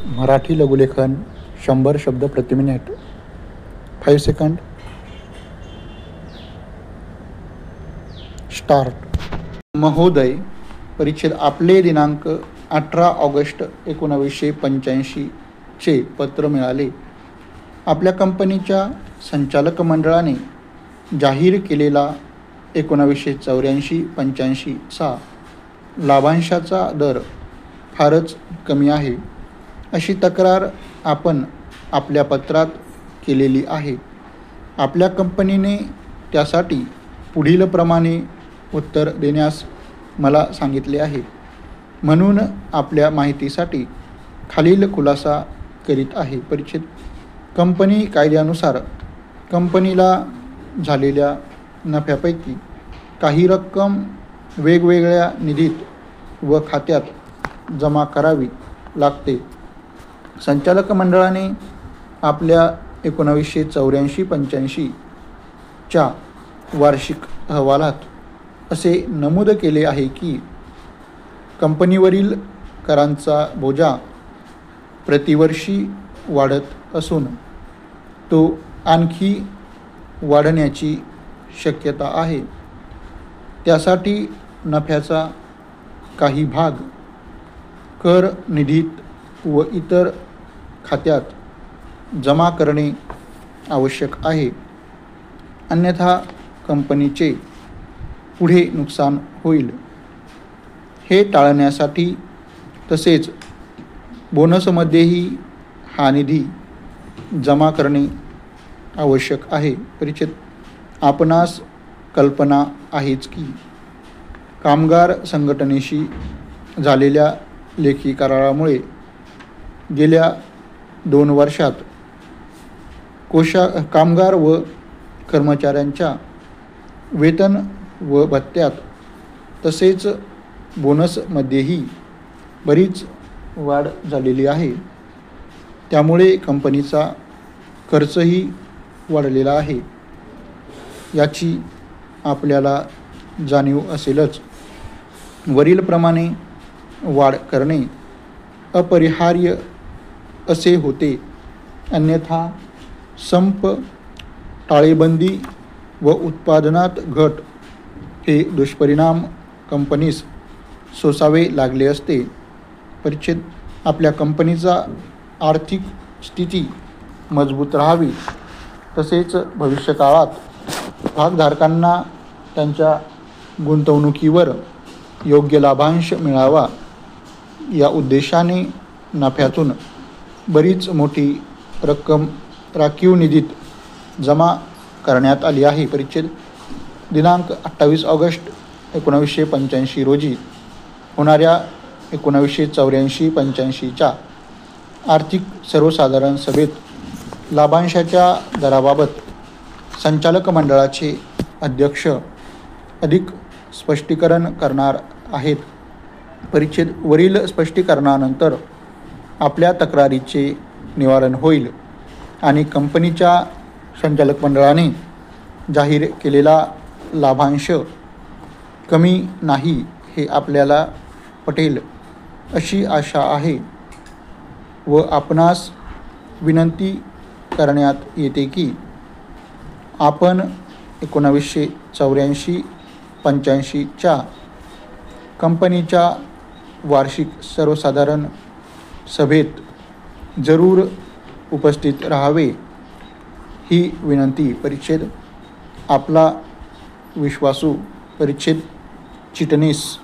मराठी लघुलेखन 100 शब्द प्रति minute. 5 second. Start. महोदय, परिच्छेद. आपले दिनांक 18 ऑगस्ट 1985 चे पत्र मिळाले. आपल्या कंपनीच्या संचालक मंडळाने जाहीर केलेला 1984-85 चा लाभांशाचा दर फारच कमी आहे अशी तक्रार आपण आपल्या पत्रात केलेली आहे. आपल्या कंपनीने त्यासाठी पुढील प्रमाणे उत्तर देण्यास मला सांगितले आहे. म्हणून आपल्या माहितीसाठी खालील खुलासा करीत आहे. परिच्छेद. कंपनी कायद्यानुसार कंपनीला झालेल्या नफ्यापैकी काही रक्कम वेगवेगळ्या निधीत व खात्यात जमा करावी लागते. संचालक मंडळाने आपल्या 1984-85 च्या वार्षिक अहवालात असे नमूद केले आहे की कंपनीवरील करांचा बोजा प्रतिवर्षी वाढत असून तो आणखी वाढण्याची शक्यता आहे. त्यासाठी नफ्याचा काही भाग कर निधीत व इतर खात्यात जमा करणे आवश्यक आहे. अन्यथा कंपनीचे पुढे नुकसान होईल. हे टाळण्यासाठी तसेच बोनसमध्येही हा निधी जमा करणे आवश्यक आहे. परिच्छेद. आपणास कल्पना आहेच की कामगार संघटनेशी झालेल्या लेखी करारामुळे गेल्या 2 वर्षात कामगार व कर्मचाऱ्यांच्या वेतन व भत्त्यात तसेच बोनसमध्येही बरीच वाढ झालेली आहे. त्यामुळे कंपनीचा खर्चही वाढलेला आहे. याची आपल्याला जाणीव असेलच. वरीलप्रमाणे वाढ करणे अपरिहार्य असे होते. अन्यथा संप, टाळेबंदी व उत्पादनात घट हे दुष्परिणाम कंपनीस सोसावे लागले असते. परिच्छेद. आपल्या कंपनीचा आर्थिक स्थिती मजबूत राहावी तसेच भविष्यकाळात भागधारकांना त्यांच्या गुंतवणुकीवर योग्य लाभांश मिळावा या उद्देशाने नफ्यातून बरीच मोठी रक्कम राखीव निधीत जमा करण्यात आली आहे. परिच्छेद. दिनांक 28 ऑगस्ट 1985 रोजी होणाऱ्या 1984-85 च्या आर्थिक सर्वसाधारण सभेत लाभांशाच्या दराबाबत संचालक मंडळाचे अध्यक्ष अधिक स्पष्टीकरण करणार आहेत. परिच्छेद. वरील स्पष्टीकरणानंतर आपल्या तक्रारीचे निवारण होईल आणि कंपनीच्या संचालक मंडळाने जाहीर केलेला लाभांश कमी नाही हे आपल्याला पटेल अशी आशा आहे व आपणास विनंती करण्यात येते की आपण 1984-85 च्या कंपनीच्या वार्षिक सर्वसाधारण सभेत जरूर उपस्थित राहावे ही विनंती. परिच्छेद. आपला विश्वासू. परिच्छेद. चिटणीस.